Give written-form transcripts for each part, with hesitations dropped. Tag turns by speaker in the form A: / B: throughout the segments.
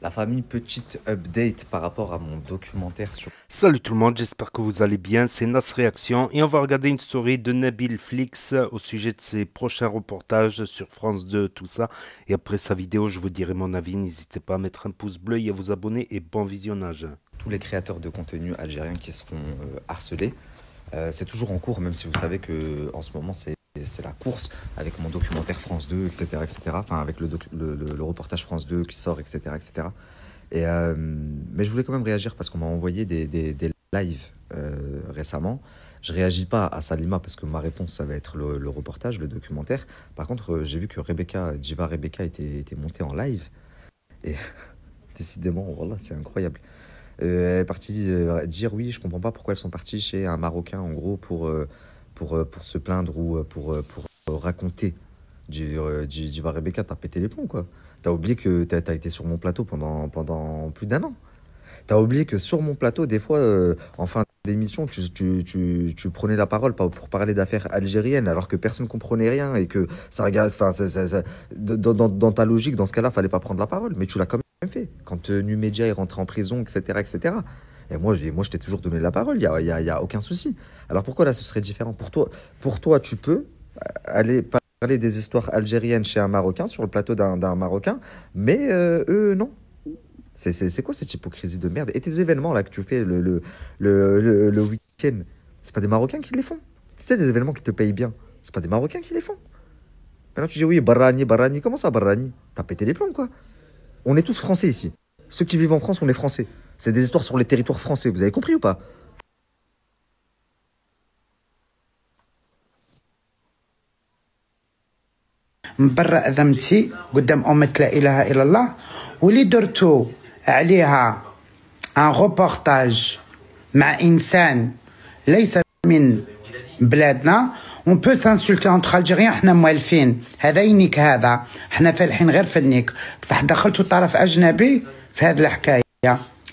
A: La famille, petite update par rapport à mon documentaire sur...
B: Salut tout le monde, j'espère que vous allez bien, c'est Nas Réaction et on va regarder une story de Nabil Flix au sujet de ses prochains reportages sur France 2, tout ça. Et après sa vidéo, je vous dirai mon avis, n'hésitez pas à mettre un pouce bleu et à vous abonner et bon visionnage.
A: tous les créateurs de contenu algériens qui se font harceler. C'est toujours en cours, même si vous savez que en ce moment c'est la course avec mon documentaire France 2, etc., etc. Enfin, avec le reportage France 2 qui sort, etc., etc. Mais je voulais quand même réagir parce qu'on m'a envoyé des lives récemment. Je réagis pas à Salima parce que ma réponse, ça va être le reportage, le documentaire. Par contre, j'ai vu que Rebecca, Diva Rebecca était montée en live. Et décidément, voilà, c'est incroyable. Elle est partie dire oui, je comprends pas pourquoi elles sont parties chez un Marocain, en gros, pour se plaindre ou pour raconter. Diva Rebecca, t'as pété les plombs, quoi. T'as oublié que t'as été sur mon plateau pendant plus d'1 an. T'as oublié que sur mon plateau, des fois, en fin d'émission, tu prenais la parole pour parler d'affaires algériennes alors que personne ne comprenait rien et que ça regarde, enfin, dans ta logique, dans ce cas-là, fallait pas prendre la parole. Mais tu l'as quand même fait. Quand Numedia est rentré en prison, etc., etc. Et moi, je t'ai toujours donné la parole, y a aucun souci. Alors pourquoi là, ce serait différent? Pour toi, tu peux aller parler des histoires algériennes chez un Marocain, sur le plateau d'un Marocain, mais eux, non. C'est quoi cette hypocrisie de merde? Et tes événements là que tu fais le week-end, c'est pas des Marocains qui les font? C'est des événements qui te payent bien. C'est pas des Marocains qui les font. Maintenant tu dis oui, Barani, Barani, comment ça Barani? T'as pété les plombs quoi. On est tous français ici. Ceux qui vivent en France, on est français. C'est des histoires sur les territoires français, vous avez compris ou pas?
C: مبرأ ذمتي قدام أمة لا إله إلا الله واللي درتو عليها ان روبورتاج مع إنسان ليس من بلادنا. اون بو سانسولتي انتر الجيريان، حنا موالفين هذا ينيك هذا، حنا فالحين غير في النيك، بصح دخلتوا طرف أجنبي في هذه الحكاية.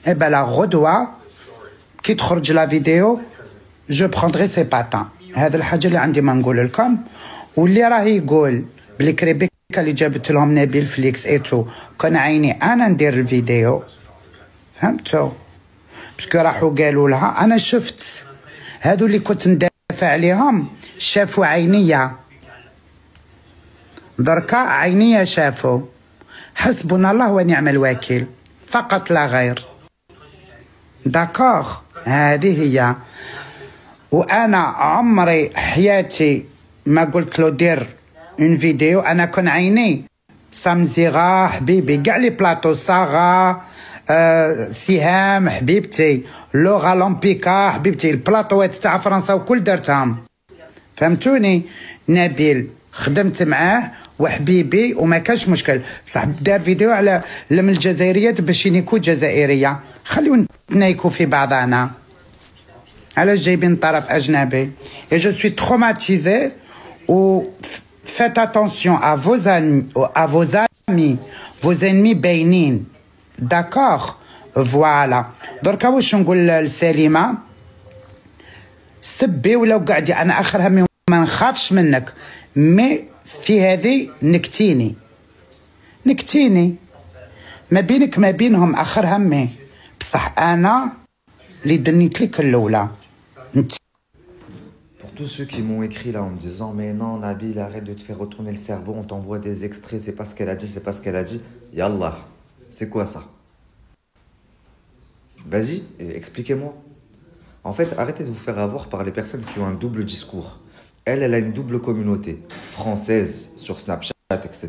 C: إبلا غدوة كي تخرج لا فيديو جو بروندغي سي باتان. هذا الحاجة اللي عندي ما نقول لكم. واللي راه يقول بلي كريبيكا اللي جابت لهم نبيل فليكس ايتو كان عيني انا ندير الفيديو، فهمتوا؟ باسكو راحوا قالوا لها انا شفت هادو اللي كنت ندافع عليهم شافوا عينيا، دركا عينيا شافوا. حسبنا الله ونعم الوكيل فقط لا غير. داكوغ، هذه هي. وانا عمري حياتي ما قلت له دير اون فيديو. انا كون عيني سامزيغا حبيبي، كاع لي بلاطو صاغا، سهام حبيبتي، لوغا لومبيكا حبيبتي، البلاطوات تاع فرنسا وكل درتهم، فهمتوني؟ نبيل خدمت معاه وحبيبي وما كانش مشكل، بصح دار فيديو على من الجزائريات باش ينيكو جزائريه. خليو نتنايكو في بعضنا، علاش جايبين طرف اجنبي؟ et je suis traumatisé. ou faites attention à vos amis, vos ennemis باينين. d'accord. فوالا دركا واش نقول لسليمه؟ سبي ولا قعدي، انا اخر همي ما نخافش منك، مي في هذه نكتيني ما بينك ما بينهم، اخر همي. بصح انا اللي دنيت لك الاولى.
A: Pour tous ceux qui m'ont écrit là en me disant mais non Nabil, arrête de te faire retourner le cerveau, on t'envoie des extraits, c'est pas ce qu'elle a dit, c'est pas ce qu'elle a dit. Yallah, c'est quoi ça? Vas-y, expliquez-moi. En fait, arrêtez de vous faire avoir par les personnes qui ont un double discours. Elle a une double communauté, française sur Snapchat, etc.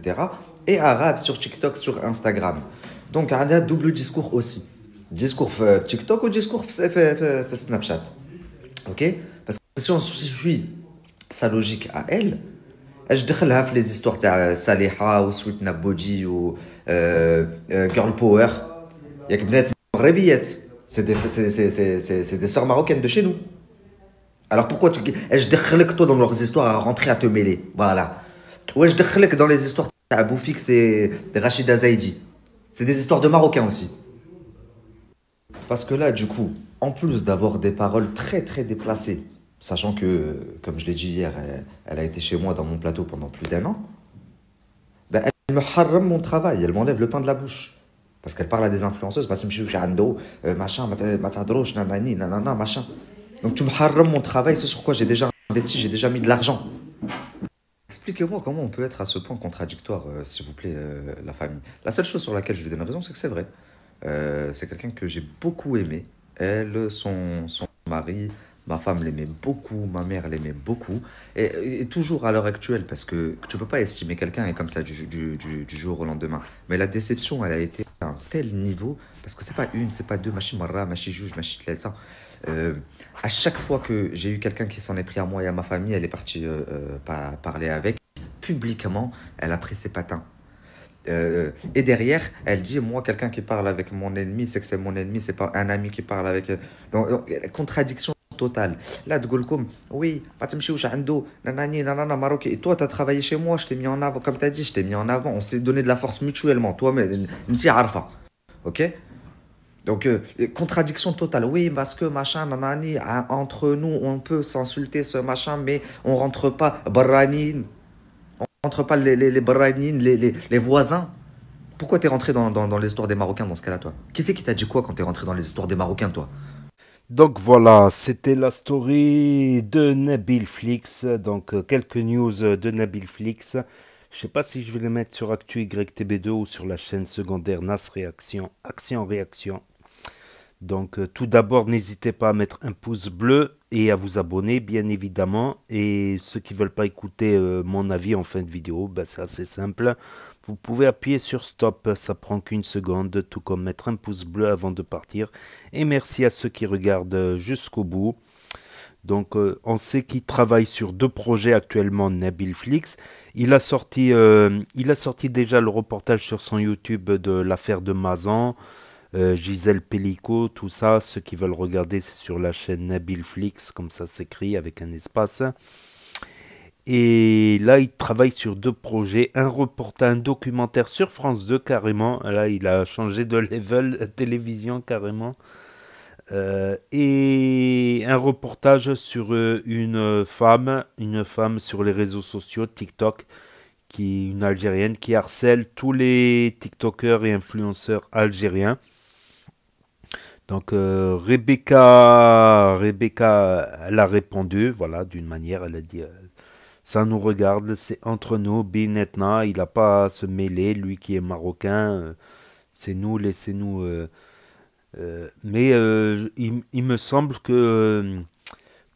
A: et arabe sur TikTok, sur Instagram. Donc, elle a un double discours aussi. Discours TikTok ou discours Snapchat. Ok? Parce que si on suit sa logique à elle, اش دخلها في لي زيستوار تاع صالحه وسويتنا بوجي و جيرل باور ياك بنات مغربيات c'est des sœurs marocaines de chez nous. Alors pourquoi اش دخلك toi dans leurs histoires à rentrer à te mêler? Voilà. واش دخلك dans les histoires تاع Boufix et Rachida Zaidi? C'est des histoires de Marocains aussi. Parce que là, du coup, en plus d'avoir des paroles très très déplacées, sachant que, comme je l'ai dit hier, elle a été chez moi dans mon plateau pendant plus d'1 an, ben, elle me haram mon travail, elle m'enlève le pain de la bouche. Parce qu'elle parle à des influenceuses, machin, nanana, machin. Donc tu me haram mon travail, c'est sur quoi j'ai déjà investi, j'ai déjà mis de l'argent. Expliquez-moi comment on peut être à ce point contradictoire, s'il vous plaît, la famille. La seule chose sur laquelle je lui donne raison, c'est que c'est vrai. C'est quelqu'un que j'ai beaucoup aimé. Elle, son mari, ma femme l'aimait beaucoup, ma mère l'aimait beaucoup. Et toujours à l'heure actuelle, parce que tu peux pas estimer quelqu'un et comme ça du jour au lendemain. Mais la déception, elle a été à un tel niveau, parce que c'est pas une, c'est pas deux, machine marra, machine juge, machine ça. Euh, à chaque fois que j'ai eu quelqu'un qui s'en est pris à moi et à ma famille, elle est partie parler avec. Publiquement, elle a pris ses patins. Et derrière, elle dit, moi, quelqu'un qui parle avec mon ennemi, c'est que c'est mon ennemi, c'est pas un ami qui parle avec... contradiction totale. Là, de Golkom, oui, Fatimchi ou Chando, nanani, nanana, Maroc. Et toi, tu as travaillé chez moi, je t'ai mis en avant, comme tu as dit, je t'ai mis en avant. On s'est donné de la force mutuellement, toi, mais Nti Arfa. Ok? Donc, contradiction totale. Oui, parce que machin, nanani, entre nous, on peut s'insulter ce machin, mais on rentre pas. Barani, rentre pas les Bahreïniens, les voisins. Pourquoi t'es rentré dans l'histoire des Marocains dans ce cas-là, toi? Qui c'est qui t'a dit quoi quand t'es rentré dans les histoires des Marocains, toi?
B: Donc voilà, c'était la story de Nabil Flix. Donc quelques news de Nabil Flix. Je sais pas si je vais les mettre sur Actu YTB2 ou sur la chaîne secondaire Nas Réaction, Action Réaction. Donc tout d'abord, n'hésitez pas à mettre un pouce bleu et à vous abonner, bien évidemment. Et ceux qui veulent pas écouter mon avis en fin de vidéo, ben, c'est assez simple. Vous pouvez appuyer sur stop, ça prend qu'une seconde, tout comme mettre un pouce bleu avant de partir. Et merci à ceux qui regardent jusqu'au bout. Donc on sait qu'il travaille sur deux projets actuellement, Nabil Flix. Il a sorti déjà le reportage sur son YouTube de l'affaire de Mazan. Gisèle Pellico, tout ça, ceux qui veulent regarder, c'est sur la chaîne Nabil Flix, comme ça s'écrit avec un espace. Et là, il travaille sur deux projets, un reportage, un documentaire sur France 2 carrément. Là, il a changé de level télévision carrément. Et un reportage sur une femme sur les réseaux sociaux, TikTok, une Algérienne qui harcèle tous les TikTokers et influenceurs algériens. Donc Rebecca, elle a répondu, voilà, d'une manière, elle a dit, ça nous regarde, c'est entre nous, Binetna, il n'a pas à se mêler, lui qui est marocain, c'est nous, laissez-nous. Mais il me semble que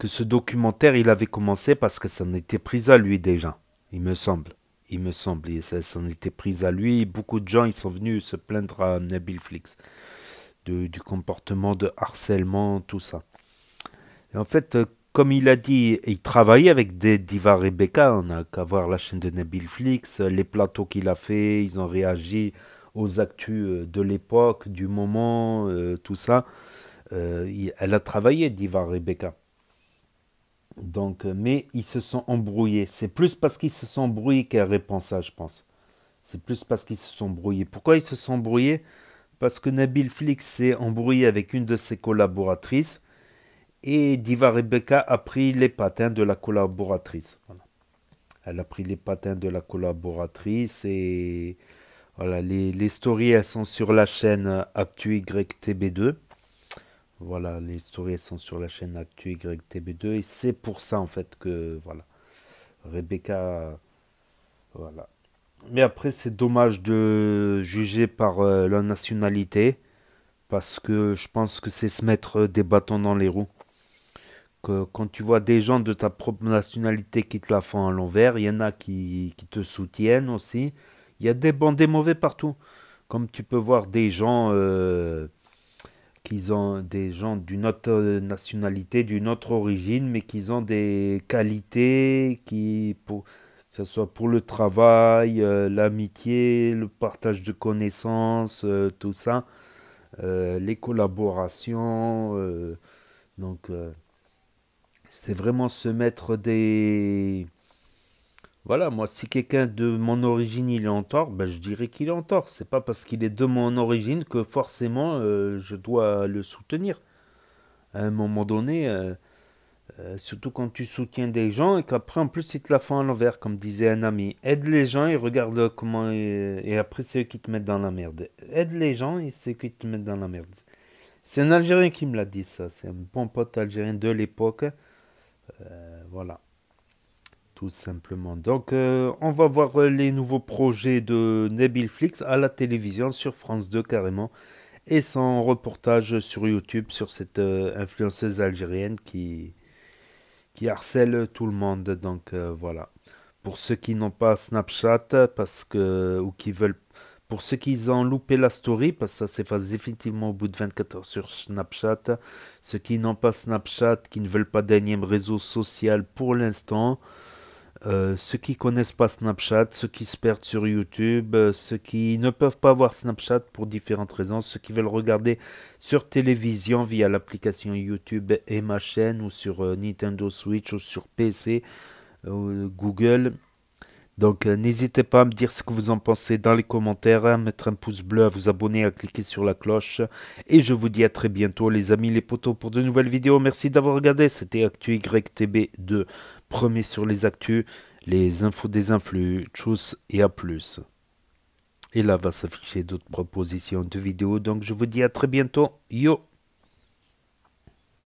B: ce documentaire, il avait commencé parce que ça en était pris à lui déjà, il me semble. Et ça s'en était pris à lui. Beaucoup de gens ils sont venus se plaindre à Nabil Flix du comportement de harcèlement, tout ça. Et en fait, comme il a dit, il travaillait avec des divas Rebecca. On n'a qu'à voir la chaîne de Nabil Flix, les plateaux qu'il a fait, ils ont réagi aux actus de l'époque, du moment, tout ça. Elle a travaillé, Diva Rebecca. Donc, mais ils se sont embrouillés. C'est plus parce qu'ils se sont embrouillés qu'elle répond ça, je pense. C'est plus parce qu'ils se sont embrouillés. Pourquoi ils se sont embrouillés? Parce que Nabil Flix s'est embrouillé avec une de ses collaboratrices et Diva Rebecca a pris les patins de la collaboratrice. Voilà. Elle a pris les patins de la collaboratrice et voilà, les stories elles sont sur la chaîne Actu YTB2. Voilà, les stories elles sont sur la chaîne Actu YTB2 et c'est pour ça en fait que voilà, Rebecca, voilà. Mais après c'est dommage de juger par la nationalité parce que je pense que c'est se mettre des bâtons dans les roues. Que quand tu vois des gens de ta propre nationalité qui te la font à l'envers, il y en a qui te soutiennent aussi. Il y a des bons, des mauvais partout. Comme tu peux voir des gens des gens d'une autre nationalité, d'une autre origine, mais qui ont des qualités que ce soit pour le travail, l'amitié, le partage de connaissances, tout ça, les collaborations. Donc, c'est vraiment se mettre des... Voilà, moi, si quelqu'un de mon origine il est en tort, ben, je dirais qu'il est en tort. C'est pas parce qu'il est de mon origine que forcément je dois le soutenir. À un moment donné, Surtout quand tu soutiens des gens et qu'après en plus ils te la font à l'envers, comme disait un ami. Aide les gens et regarde comment... Et après c'est eux qui te mettent dans la merde. Aide les gens et c'est eux qui te mettent dans la merde. C'est un Algérien qui me l'a dit ça. C'est un bon pote algérien de l'époque. Voilà. Tout simplement. Donc on va voir les nouveaux projets de Nabil Flix à la télévision sur France 2 carrément. Et son reportage sur YouTube sur cette influenceuse algérienne qui harcèle tout le monde. Donc voilà. Pour ceux qui n'ont pas Snapchat, parce que, ou qui veulent, pour ceux qui ont loupé la story, parce que ça s'efface définitivement au bout de 24 heures sur Snapchat, ceux qui n'ont pas Snapchat, qui ne veulent pas d'énième réseau social pour l'instant, ceux qui connaissent pas Snapchat, ceux qui se perdent sur YouTube, ceux qui ne peuvent pas voir Snapchat pour différentes raisons, ceux qui veulent regarder sur télévision via l'application YouTube et ma chaîne ou sur Nintendo Switch ou sur PC, Google. Donc n'hésitez pas à me dire ce que vous en pensez dans les commentaires, à mettre un pouce bleu, à vous abonner, à cliquer sur la cloche. Et je vous dis à très bientôt les amis, les potos pour de nouvelles vidéos. Merci d'avoir regardé, c'était Actu YTB2. Premier sur les actus, les infos des influx, tchuss et à plus. Et là va s'afficher d'autres propositions de vidéos. Donc je vous dis à très bientôt. Yo!